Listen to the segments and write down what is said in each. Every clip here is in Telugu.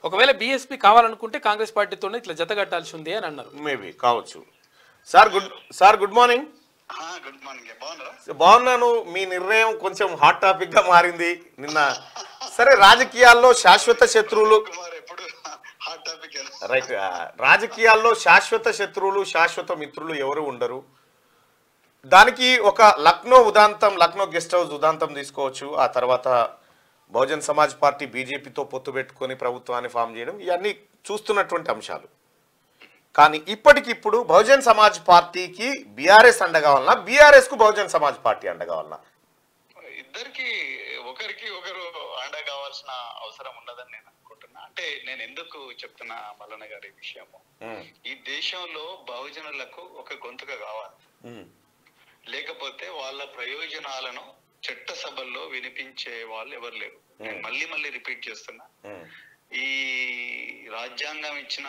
ఒకవేళ బీఎస్పీ కావాలనుకుంటే కాంగ్రెస్ పార్టీతోనే ఇట్లా జతగట్టాల్సి ఉంది అని అన్నారు. మేబీ కావచ్చు. Sir good morning. Good morning. బాగున్నారా? బాగున్నాను. మీ నిర్ణయం కొంచెం హాట్ టాపిక్ గా మారింది నిన్న. సరే, రాజకీయాల్లో శాశ్వత శత్రువులు రైట్, రాజకీయాల్లో శాశ్వత శత్రువులు శాశ్వత మిత్రులు ఎవరు ఉండరు. దానికి ఒక లక్నో గెస్ట్ హౌస్ ఉదాంతం తీసుకోవచ్చు. ఆ తర్వాత బహుజన్ సమాజ్ పార్టీ బీజేపీతో పొత్తు పెట్టుకొని ప్రభుత్వాన్ని ఫామ్ చేయడం, ఇవన్నీ చూస్తున్నటువంటి అంశాలు. కానీ ఇప్పటికిప్పుడు బహుజన్ సమాజ్ పార్టీకి బీఆర్ఎస్ అండగా వలన, బీఆర్ఎస్ కు బహుజన్ సమాజ్ పార్టీ అండగా వలన ఇద్దరికి ఒకరికి ఒకరు అండ కావాల్సిన అవసరం ఉండదని నేను అనుకుంటున్నా. అంటే నేను ఎందుకు చెప్తున్నా మల్లన్న గారి విషయము, ఈ దేశంలో బహుజనులకు ఒక గొంతుగా కావాలి. లేకపోతే వాళ్ళ ప్రయోజనాలను చట్టసభల్లో వినిపించే వాళ్ళు ఎవరు లేరు. నేను మళ్ళీ రిపీట్ చేస్తున్నా, ఈ రాజ్యాంగం ఇచ్చిన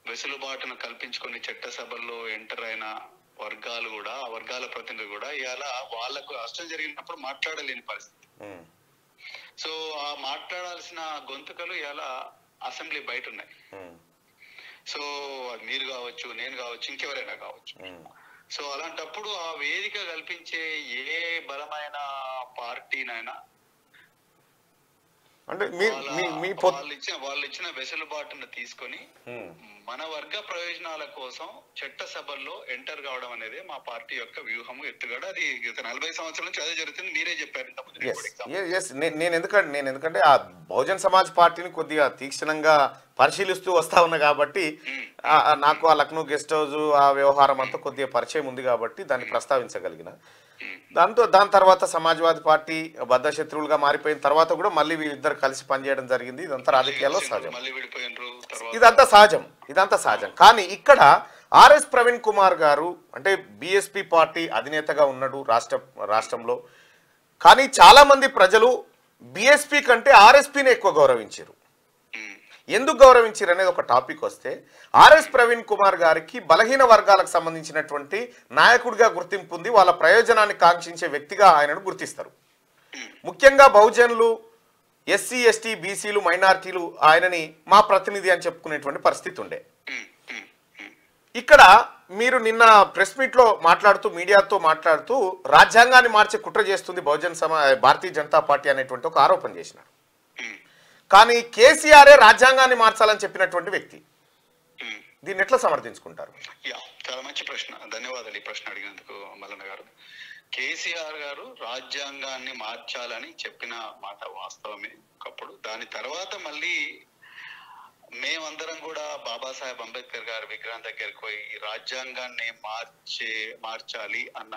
వెసులుబాటును కల్పించుకొని చట్టసభల్లో ఎంటర్ అయిన వర్గాలు కూడా, ఆ వర్గాల ప్రతినిధులు కూడా ఇవాళ వాళ్లకు నష్టం జరిగినప్పుడు మాట్లాడలేని పరిస్థితి. సో ఆ మాట్లాడాల్సిన గొంతుకలు ఇవాళ అసెంబ్లీ బయట ఉన్నాయి. సో మీరు కావచ్చు, నేను కావచ్చు, ఇంకెవరైనా కావచ్చు. సో అలాంటప్పుడు ఆ వేదిక కల్పించే ఏ బలమైన పార్టీనైనా అంటే వాళ్ళు ఇచ్చిన వెసులుబాటును తీసుకొని మన వర్గ ప్రయోజనాల కోసం చట్టసభల్లో ఎంటర్ కావడం అనేది మా పార్టీ యొక్క వ్యూహము, ఎత్తుగడ. అది గత 40 సంవత్సరాల నుంచి అదే జరుగుతుంది. మీరే చెప్పారు. నేను ఎందుకంటే ఆ బహుజన్ సమాజ్ పార్టీని కొద్దిగా తీక్షణంగా పరిశీలిస్తూ వస్తా ఉన్నా కాబట్టి నాకు ఆ లక్నో గెస్ట్ హౌస్ ఆ వ్యవహారం అంతా కొద్దిగా పరిచయం ఉంది కాబట్టి దాన్ని ప్రస్తావించగలిగిన. దాని తర్వాత సమాజ్వాదీ పార్టీ బద్ధ శత్రువులుగా మారిపోయిన తర్వాత కూడా మళ్ళీ వీళ్ళిద్దరు కలిసి పనిచేయడం జరిగింది. ఇదంతా రాజకీయాల్లో సహజం, ఇదంతా సహజం. కానీ ఇక్కడ ఆర్ఎస్ ప్రవీణ్ కుమార్ గారు అంటే బీఎస్పీ పార్టీ అధినేతగా ఉన్నాడు రాష్ట్రంలో. కానీ చాలా మంది ప్రజలు బీఎస్పీ కంటే ఆర్ఎస్పీని ఎక్కువ గౌరవించారు. ఎందుకు గౌరవించారు అనేది ఒక టాపిక్ వస్తే, ఆర్ఎస్ ప్రవీణ్ కుమార్ గారికి బలహీన వర్గాలకు సంబంధించినటువంటి నాయకుడిగా గుర్తింపు ఉంది. వాళ్ళ ప్రయోజనాన్ని కాంక్షించే వ్యక్తిగా ఆయనను గుర్తిస్తారు. ముఖ్యంగా బహుజనులు, ఎస్సీ ఎస్టీ బీసీలు, మైనార్టీలు ఆయనని మా ప్రతినిధి అని చెప్పుకునేటువంటి పరిస్థితి ఉండే. ఇక్కడ మీరు నిన్న ప్రెస్ మీట్లో మాట్లాడుతూ, మీడియాతో మాట్లాడుతూ రాజ్యాంగాన్ని మార్చే కుట్ర చేస్తుంది భారతీయ జనతా పార్టీ అనేటువంటి ఒక ఆరోపణ చేసినారు. కానీ కేసీఆరే రాజ్యాంగాన్ని మార్చాలని చెప్పినటువంటి వ్యక్తి. దీన్ని ఎట్లా సమర్థించుకుంటారు? చాలా మంచి ప్రశ్న, ధన్యవాదాలు ఈ ప్రశ్న అడిగినందుకు మల్లన్న గారు. కేసీఆర్ గారు రాజ్యాంగాన్ని మార్చాలని చెప్పిన మాట వాస్తవమే ఒకప్పుడు. దాని తర్వాత మళ్ళీ మేమందరం కూడా బాబాసాహెబ్ అంబేద్కర్ గారి విగ్రహం దగ్గరికి పోయి ఈ రాజ్యాంగాన్ని మార్చాలి అన్న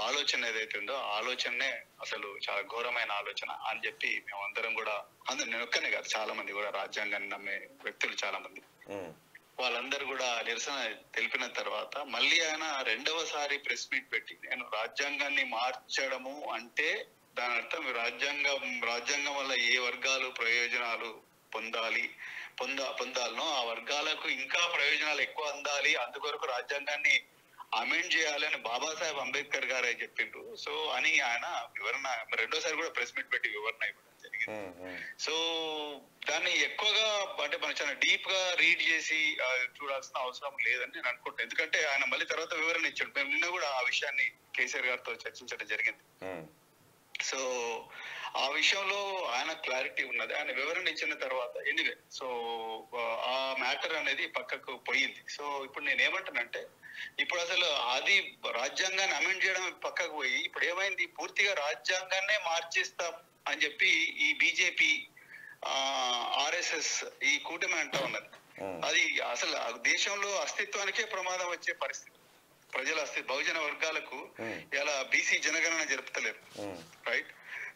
ఆలోచన ఏదైతే ఉందో ఆలోచనే అసలు చాలా ఘోరమైన ఆలోచన అని చెప్పి మేమందరం కూడా, నేను ఒక్కనే కాదు, చాలా మంది కూడా రాజ్యాంగాన్ని నమ్మే వ్యక్తులు చాలా మంది, వాళ్ళందరూ కూడా నిరసన తెలిపిన తర్వాత మళ్ళీ ఆయన రెండవసారి ప్రెస్ మీట్ పెట్టి, నేను రాజ్యాంగాన్ని మార్చడము అంటే దాని అర్థం రాజ్యాంగం వల్ల ఏ వర్గాలు ప్రయోజనాలు పొందాలనో ఆ వర్గాలకు ఇంకా ప్రయోజనాలు ఎక్కువ అందాలి, అందుకొరకు రాజ్యాంగాన్ని అమెండ్ చేయాలి అని బాబాసాహెబ్ అంబేద్కర్ గారే చెప్పిండ్రు. సో అని ఆయన వివరణ రెండోసారి కూడా ప్రెస్ మీట్ పెట్టి వివరణ ఇవ్వడం జరిగింది. సో దాన్ని ఎక్కువగా అంటే మనం చాలా డీప్ గా రీడ్ చేసి చూడాల్సిన అవసరం లేదని నేను అనుకుంటాను. ఎందుకంటే ఆయన మళ్ళీ తర్వాత వివరణ ఇచ్చాడు. మేము నిన్న కూడా ఆ విషయాన్ని కేసీఆర్ గారితో చర్చించడం జరిగింది. సో ఆ విషయంలో ఆయన క్లారిటీ ఉన్నది. ఆయన వివరణ ఇచ్చిన తర్వాత ఎనీవే సో ఆ మ్యాటర్ అనేది పక్కకు పోయింది. సో ఇప్పుడు నేను ఏమంటానంటే, ఇప్పుడు అసలు అది రాజ్యాంగాన్ని అమెండ్ చేయడం పక్కకు పోయి ఇప్పుడు ఏమైంది, పూర్తిగా రాజ్యాంగాన్నే మార్చేస్తాం అని చెప్పి ఈ బీజేపీ, ఆర్ఎస్ఎస్ ఈ కూటమి అంటా ఉన్నది. అది అసలు దేశంలో అస్తిత్వానికే ప్రమాదం వచ్చే పరిస్థితి. ప్రజల బహుజన వర్గాలకు ఇలా బీసీ జనగణన జరుపుతలేరు, రైట్?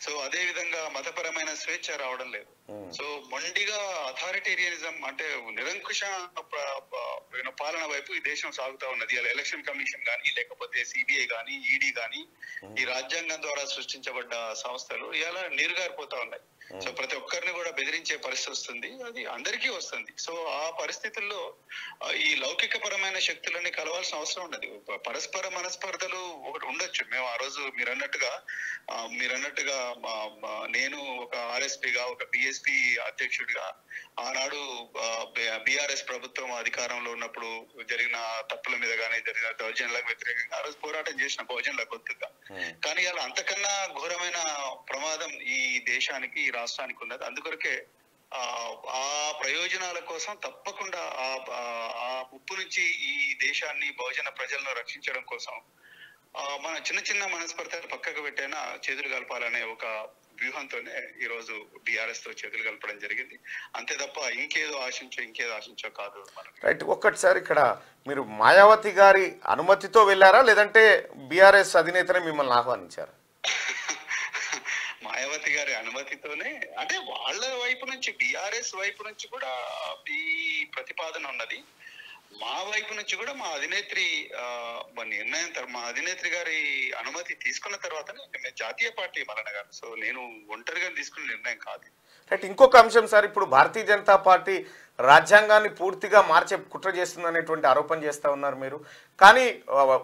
సో అదే విధంగా మతపరమైన స్వేచ్ఛ రావడం లేదు. సో మొండిగా అథారిటేరియనిజం అంటే నిరంకుశ పాలన వైపు ఈ దేశం సాగుతా ఉన్నది. ఇలా ఎలక్షన్ కమిషన్ కానీ, లేకపోతే సిబిఐ కానీ, ఈడీ కానీ, ఈ రాజ్యాంగం ద్వారా సృష్టించబడ్డ సంస్థలు ఇలా నీరుగారిపోతా ఉన్నాయి. సో ప్రతి ఒక్కరిని కూడా బెదిరించే పరిస్థితి వస్తుంది, అది అందరికీ వస్తుంది. సో ఆ పరిస్థితుల్లో ఈ లౌకిక పరమైన శక్తులన్నీ కలవాల్సిన అవసరం ఉన్నది. పరస్పర మనస్పర్ధలు ఒకటి ఉండొచ్చు. మేము ఆ రోజు మీరు అన్నట్టుగా నేను ఒక ఆర్ఎస్పీగా, ఒక బిఎస్పీ అధ్యక్షుడిగా ఆనాడు బీఆర్ఎస్ ప్రభుత్వం అధికారంలో ఉన్నప్పుడు జరిగిన తప్పుల మీద కానీ జరిగిన దౌర్జన్యాలకు వ్యతిరేకంగా ఆ రోజు పోరాటం చేసిన బహుజనుల గొంతుగా. కానీ అలా అంతకన్నా ఘోరమైన ప్రమాదం ఈ దేశానికి ఈ రాష్ట్రానికి ఉన్నది. అందుకొరకే ఆ ప్రయోజనాల కోసం తప్పకుండా ఆ ముప్పు నుంచి ఈ దేశాన్ని బహుజన ప్రజలను రక్షించడం కోసం మన చిన్న చిన్న మనస్పర్ధలు పక్కకు పెట్టైనా చేతులు కలపాలనే ఒక వ్యూహంతోనే ఈ రోజు బీఆర్ఎస్ తో చేతులు కలపడం జరిగింది. అంతే తప్ప ఇంకేదో ఆశించో కాదు. రైట్. ఒక్కటిసారి ఇక్కడ మీరు మాయావతి గారి అనుమతితో వెళ్ళారా లేదంటే బీఆర్ఎస్ అధినేతనే మిమ్మల్ని ఆహ్వానించారా? మాయావతి గారి అనుమతితోనే, అంటే వాళ్ళ వైపు నుంచి బీఆర్ఎస్ వైపు నుంచి కూడా ఈ ప్రతిపాదన ఉన్నది. మా వైపు నుంచి కూడా మా అధినేత్రి నిర్ణయం మా అధినేత్రి గారి అనుమతి తీసుకున్న తర్వాతనే మేము జాతీయ పార్టీ మల్లన్న గారు. సో నేను ఒంటరిగా తీసుకున్న నిర్ణయం కాదు. రైట్. ఇంకొక అంశం సార్, ఇప్పుడు భారతీయ జనతా పార్టీ రాజ్యాంగాన్ని పూర్తిగా మార్చే కుట్ర చేస్తుందనేటువంటి ఆరోపణ చేస్తూ ఉన్నారు మీరు. కానీ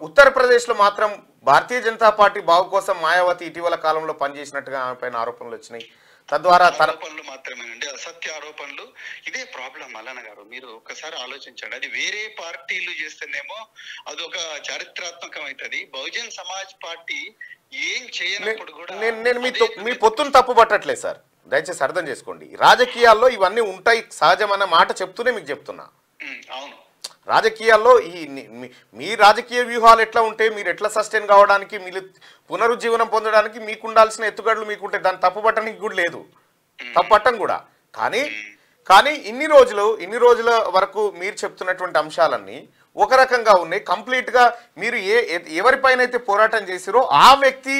ఉత్తరప్రదేశ్లో మాత్రం భారతీయ జనతా పార్టీ బాగు కోసం మాయావతి ఇటీవల కాలంలో పనిచేసినట్టుగా ఆమె పైన ఆరోపణలు వచ్చినాయి. తద్వారా ఆరోపణలు మాత్రమేనండి, అసత్య ఆరోపణలు. ఇదే ప్రాబ్లం మల్లన్న గారు. మీరు ఒక్కసారి ఆలోచించండి. అది వేరే పార్టీలు చేస్తేనేమో అదొక చారిత్రాత్మకం అవుతుంది. బహుజన్ సమాజ్ పార్టీ ఏం చేయనప్పుడు కూడా నేను మీ పొత్తును తప్పు పట్టట్లేదు సార్, దయచేసి అర్థం చేసుకోండి. రాజకీయాల్లో ఇవన్నీ ఉంటాయి సహజమన్న మాట చెప్తూనే మీకు చెప్తున్నా. అవును, రాజకీయాల్లో మీ రాజకీయ వ్యూహాలు ఎట్లా ఉంటే మీరు ఎట్లా సస్టైన్ కావడానికి, మీరు పునరుజ్జీవనం పొందడానికి మీకు ఉండాల్సిన ఎత్తుగడలు మీకుంటే దాన్ని తప్పుపట్టడానికి కూడా లేదు, తప్పుపట్టం కూడా. కానీ ఇన్ని రోజుల వరకు మీరు చెప్తున్నటువంటి అంశాలన్నీ ఒక రకంగా ఉన్నాయి. కంప్లీట్గా మీరు ఎవరిపైనైతే పోరాటం చేసిరో ఆ వ్యక్తి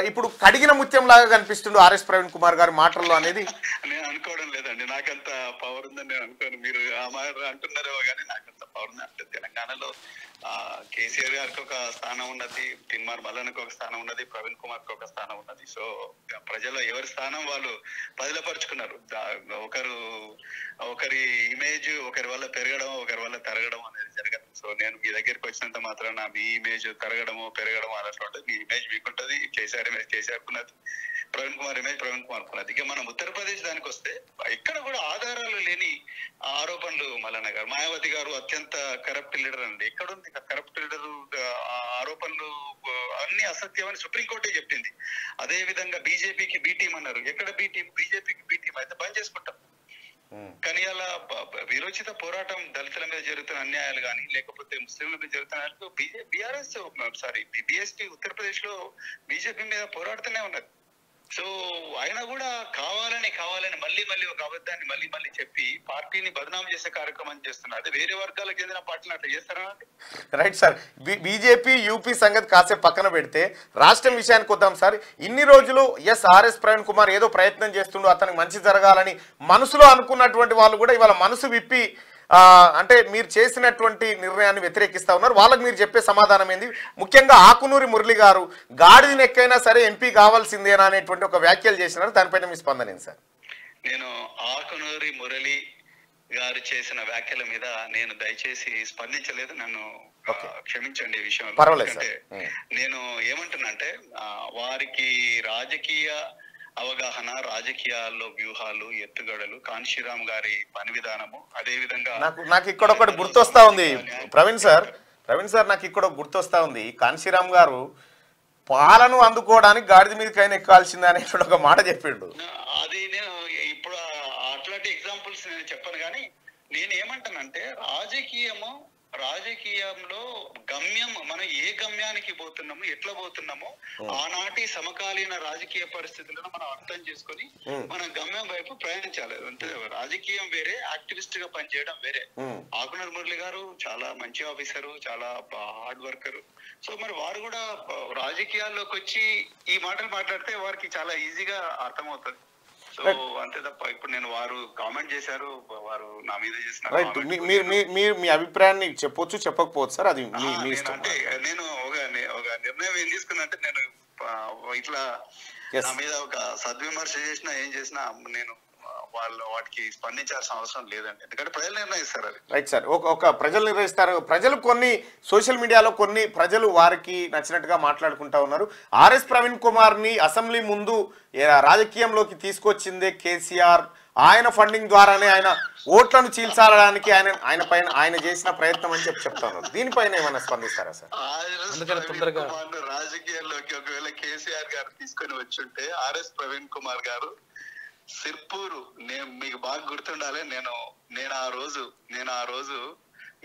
ఇప్పుడు కడిగిన ముత్యం లాగా కనిపిస్తుండు ఆర్ఎస్ ప్రవీణ్ కుమార్ గారి మాటల్లో అనేది నేను అనుకోవడం లేదండి. నాకంత పవర్ ఉందని నేను అనుకోను. మీరు ఆ మాట అంటున్నారో కానీ నాకంత పవర్ ఉంది అంటే. తెలంగాణలో కేసీఆర్ గారికి ఒక స్థానం ఉన్నది, తిన్మార్ మల్లన్నకు ఒక స్థానం ఉన్నది, ప్రవీణ్ కుమార్ కి ఒక స్థానం ఉన్నది. సో ప్రజలు ఎవరి స్థానం వాళ్ళు బదిలపరుచుకున్నారు. ఒకరి ఇమేజ్ ఒకరి వల్ల పెరగడం, ఒకరి వల్ల తరగడం అనేది జరగదు. సో నేను మీ దగ్గరికి వచ్చినంత మాత్రాన మీ ఇమేజ్ తరగడమో పెరగడమో అన్నట్లు ఉంటుంది. మీ ఇమేజ్ మీకుంటది, కేసీఆర్ ఇమేజ్ కేసీఆర్ కున్నది, ప్రవీణ్ కుమార్ ఇమేజ్ ప్రవీణ్ కుమార్ కున్నది. ఇక మనం ఉత్తరప్రదేశ్ దానికి వస్తే ఇక్కడ కూడా ఆధారాలు లేని ఆరోపణలు మల్లన్న గారు. మాయావతి గారు అత్యంత కరప్ట్ లీడర్ అండి. ఎక్కడుంది కరప్ట్ లీడర్? ఆరోపణలు అన్ని అసత్యమని సుప్రీంకోర్టే చెప్పింది. అదే విధంగా బీజేపీకి బి టీం అన్నారు. ఎక్కడ బి టీం? బీజేపీకి బి టీం అయితే బంద్ చేసుకుంటాం. కానీ అలా విరోచిత పోరాటం దళితుల మీద జరుగుతున్న అన్యాయాలు కానీ లేకపోతే ముస్లింల మీద జరుగుతున్న బీఆర్ఎస్ బీఎస్పీ ఉత్తరప్రదేశ్ లో బీజేపీ మీద పోరాడుతూనే ఉన్నది. సో ఆయన కూడా కావాలని మళ్ళీ ఒక అబద్ధాన్ని మళ్ళీ చెప్పి పార్టీని బదనాం చేసే కార్యక్రమం చేస్తున్నారు. అదే వేరే వర్గాలకు చెందిన పార్టీలు అట్లా చేస్తారా? Right sir. బీజేపీ యూపీ సంగతి కాసేపు పక్కన పెడితే రాష్ట్రం విషయానికి వద్దాం సార్. ఇన్ని రోజులు ఆర్ఎస్ ప్రవీణ్ కుమార్ ఏదో ప్రయత్నం చేస్తుండో, అతనికి మంచి జరగాలని మనసులో అనుకున్నటువంటి వాళ్ళు కూడా ఇవాళ మనసు విప్పి అంటే మీరు చేసినటువంటి నిర్ణయాన్ని వ్యతిరేకిస్తా ఉన్నారు. వాళ్ళకి మీరు చెప్పే సమాధానం ఏంది? ముఖ్యంగా ఆకునూరి మురళి గారు గాడిదని ఎక్కైనా సరే ఎంపీ కావాల్సిందేనా అనేటువంటి ఒక వ్యాఖ్యలు చేసినారు. దానిపైన మీ స్పందన ఏంటి సార్? నేను ఆకునూరి మురళి గారు చేసిన వ్యాఖ్యల మీద నేను దయచేసి స్పందించలేదు. నన్ను క్షమించండి ఈ విషయంలో. పర్వాలేదు. నేను ఏమంటున్నానంటే వారికి రాజకీయ అవగాహన, రాజకీయాల్లో వ్యూహాలు, ఎత్తుగడలు, కాన్షీరామ్ గారి పని విధానము, అదే విధంగా నాకు ఇక్కడ ఒకటి గుర్తొస్తా ఉంది ప్రవీణ్ సార్, నాకు ఇక్కడ గుర్తొస్తా ఉంది. కాన్షీరామ్ గారు పాలను అందుకోవడానికి గాడిద మీదకైనా ఎక్కాల్సిందే అనేటువంటి ఒక మాట చెప్పిండు. అది నేను ఇప్పుడు అట్లాంటి ఎగ్జాంపుల్స్ నేను చెప్పను. కానీ నేను ఏమంటానంటే రాజకీయంలో గమ్యం, మనం ఏ గమ్యానికి పోతున్నామో, ఎట్లా పోతున్నామో ఆనాటి సమకాలీన రాజకీయ పరిస్థితులను మనం అర్థం చేసుకొని మన గమ్యం వైపు ప్రయాణించాలి. అంతే. రాజకీయం వేరే, యాక్టివిస్ట్ గా పనిచేయడం వేరే. ఆకునూరి మురళి గారు చాలా మంచి ఆఫీసరు, చాలా హార్డ్ వర్కరు. సో మరి వారు కూడా రాజకీయాల్లోకి వచ్చి ఈ మాటలు మాట్లాడితే వారికి చాలా ఈజీగా అర్థమవుతుంది. సో అంతే తప్ప ఇప్పుడు నేను వారు కామెంట్ చేశారు, వారు నా మీద చేసిన మీ అభిప్రాయాన్ని చెప్పొచ్చు, చెప్పకపోవచ్చు సార్, అది అంటే నేను ఒక నిర్ణయం ఏం తీసుకున్నా, నేను ఇట్లా నా మీద ఒక సద్విమర్శ చేసినా ఏం చేసినా నేను వాటికి స్పందించాల్సిన అవసరం లేదండి. ఎందుకంటే ప్రజలు నిర్ణయిస్తారు అది. Right sir. ఒక ప్రజలు నిర్ణయిస్తారు. ప్రజలు కొన్ని సోషల్ మీడియాలో కొన్ని ప్రజలు వారికి నచ్చినట్టుగా మాట్లాడుకుంటా ఉన్నారు. ఆర్ఎస్ ప్రవీణ్ కుమార్ ని అసెంబ్లీ ముందు రాజకీయంలోకి తీసుకొచ్చిందే కేసీఆర్ ఆయన ఫండింగ్ ద్వారానే ఆయన ఓట్లను చీల్చాలడానికి ఆయన చేసిన ప్రయత్నం అని చెప్తాను. దీనిపైన ఏమైనా స్పందిస్తారా సార్? రాజకీయాల్లోకి ఒకవేళ కేసీఆర్ గారు తీసుకొని వచ్చుంటే ఆర్ఎస్ ప్రవీణ్ కుమార్ గారు సిర్పూరు, నేను మీకు బాగా గుర్తుండాలి, నేను ఆ రోజు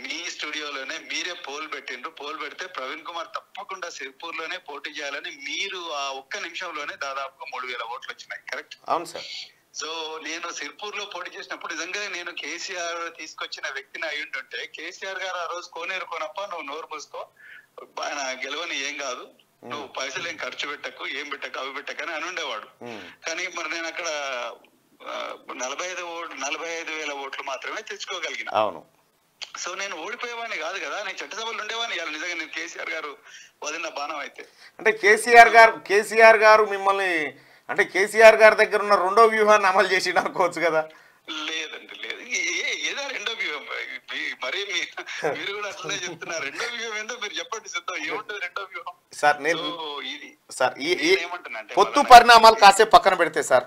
మీ స్టూడియోలోనే మీరే పోల్ పెట్టిండ్రు. పోల్ పెడితే ప్రవీణ్ కుమార్ తప్పకుండా సిర్పూర్లోనే పోటీ చేయాలని మీరు ఆ ఒక్క నిమిషంలోనే దాదాపుగా 3000 ఓట్లు వచ్చినాయి. కరెక్ట్? అవును సార్. సో నేను సిర్పూర్ లో పోటీ చేసినప్పుడు నిజంగా నేను కేసీఆర్ తీసుకొచ్చిన వ్యక్తిని అయి ఉంటుంటే, కేసీఆర్ గారు ఆ రోజు కోనేరు కొనప్ప, నువ్వు నోరు మూసుకో, ఆయన గెలవని ఏం కాదు, నువ్వు పైసలు ఏం ఖర్చు పెట్టకు, ఏం పెట్టకు, అవి పెట్టకని అని ఉండేవాడు. కానీ మరి నేను అక్కడ 45,000 ఓట్లు మాత్రమే తెచ్చుకోగలిగిన. అవును. సో నేను ఓడిపోయేవాడిని కాదు కదా, నేను చట్టసభలు ఉండేవాడిని. ఇవాళ నిజంగా నేను కేసీఆర్ గారు వదిలిన బాణం అయితే. అంటే కేసీఆర్ గారు మిమ్మల్ని, అంటే కేసీఆర్ గారి దగ్గర ఉన్న రెండో వ్యూహాన్ని అమలు చేసి అనుకోవచ్చు కదా? లేదండి, లేదు. ఏదో రెండో వ్యూహం, మరి మీరు కూడా అట్లనే చెప్తున్నారు. రెండో వ్యూహం ఏందో మీరు చెప్పండి సిద్ధం, ఏముంటుంది రెండో వ్యూహం? సార్ నేను ఏమంటున్నా అంటే, పొత్తు పరిణామాలు కాసేపు పక్కన పెడితే సార్,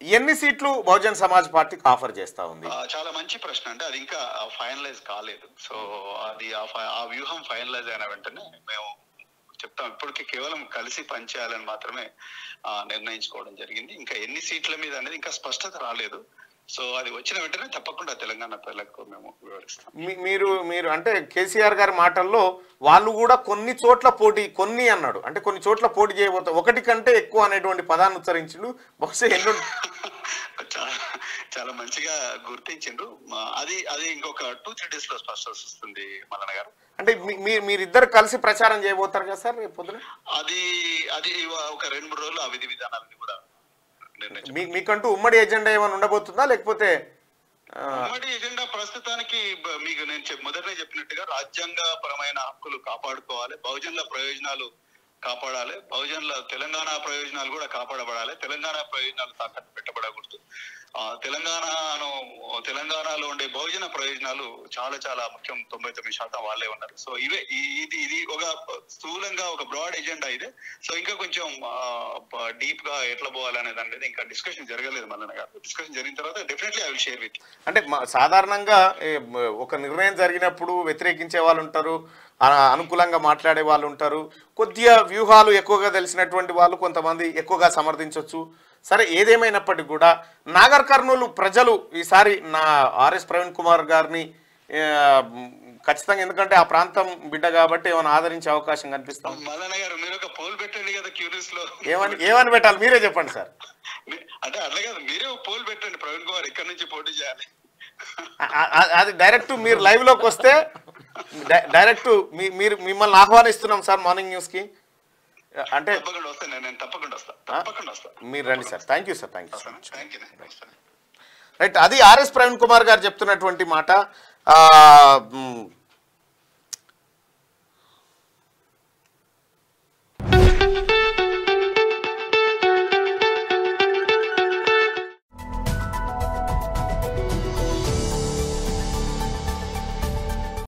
ఎన్ని సీట్లు బహుజన్ సమాజ్ పార్టీకి ఆఫర్ చేస్తా ఉంది? చాలా మంచి ప్రశ్న. అంటే అది ఇంకా ఫైనలైజ్ కాలేదు. సో అది ఆ వ్యూహం ఫైనలైజ్ అయిన వెంటనే మేము చెప్తాం. ఇప్పటికి కేవలం కలిసి పనిచేయాలని మాత్రమే నిర్ణయించుకోవడం జరిగింది. ఇంకా ఎన్ని సీట్ల మీద అనేది ఇంకా స్పష్టత రాలేదు. సో అది వచ్చిన వెంటనే తప్పకుండా తెలంగాణ ప్రజలకు మేము వివరిస్తాం. మీరు అంటే కేసీఆర్ గారి మాటల్లో వాళ్ళు కూడా కొన్ని చోట్ల కొన్ని అన్నాడు, అంటే కొన్ని చోట్ల పోటీ చేయబోతాం, ఒకటి కంటే ఎక్కువ అనేటువంటి పదాన్ని ఉచ్చరించిండు. బహుశా ఎన్నో చాలా మంచిగా గుర్తించిండ్రు. అది ఇంకొక 2-3 days లో స్పష్టత వస్తుంది మల్లన్న గారు. అంటే మీరిద్దరు కలిసి ప్రచారం చేయబోతారు కదా సార్ రేపు పొద్దున? అది ఒక 2-3 రోజులు ఆ విధి విధానాలని కూడా మీకంటూ ఉమ్మడి ఎజెండా ఏమైనా ఉండబోతుందా, లేకపోతే? ఉమ్మడి ఎజెండా ప్రస్తుతానికి మీకు నేను మొదటనే చెప్పినట్టుగా రాజ్యాంగ పరమైన హక్కులు కాపాడుకోవాలి, బహుజనుల ప్రయోజనాలు కాపాడాలి, తెలంగాణ ప్రయోజనాలు కూడా కాపాడబడాలి, తెలంగాణ ప్రయోజనాలు తాకట్టు పెట్టబడకూడదు. తెలంగాణలో ఉండే బహుజన ప్రయోజనాలు చాలా చాలా ముఖ్యం. 99% వాళ్ళే ఉన్నారు. సో ఇది ఒక స్థూలంగా ఒక బ్రాడ్ ఎజెండా ఇదే. సో ఇంకా కొంచెం డీప్ గా ఎట్లా పోవాలనే దాని మీద ఇంకా డిస్కషన్ జరగలేదు మల్లన్న గారు. డిస్కషన్ జరిగిన తర్వాత definitely I will share with. అంటే సాధారణంగా ఒక నిర్ణయం జరిగినప్పుడు వ్యతిరేకించే వాళ్ళు ఉంటారు, అనుకూలంగా మాట్లాడే వాళ్ళు ఉంటారు, కొద్దిగా వ్యూహాలు ఎక్కువగా తెలిసినటువంటి వాళ్ళు కొంతమంది ఎక్కువగా సమర్థించవచ్చు. సరే, ఏదేమైనప్పటికీ కూడా నాగర్ కర్నూలు ప్రజలు ఈసారి ఆర్ఎస్ ప్రవీణ్ కుమార్ గారిని ఖచ్చితంగా, ఎందుకంటే ఆ ప్రాంతం బిడ్డ కాబట్టి ఏమైనా ఆదరించే అవకాశం కనిపిస్తాం. మల్లన్న గారు మీరు ఒక పోల్ పెట్టండి కదా క్యూరియస్ లో. ఏమని పెట్టాలి మీరే చెప్పండి సార్. అంటే అట్లా కాదు, మీరే ఒక పోల్ పెట్టండి, ప్రవీణ్ కుమార్ ఇక్కడ నుంచి పోటీ చేయాలి. అది డైరెక్ట్ మీరు లైవ్ లోకి వస్తే డైరెక్ట్ మిమ్మల్ని ఆహ్వానిస్తున్నాం సార్ మార్నింగ్ న్యూస్ కి. అంటే తప్పకుండా వస్తా. మీరు రండి sir. Thank you sir. Thank you. Right, అది ఆర్ఎస్ ప్రవీణ్ కుమార్ గారు చెప్తున్నటువంటి మాట.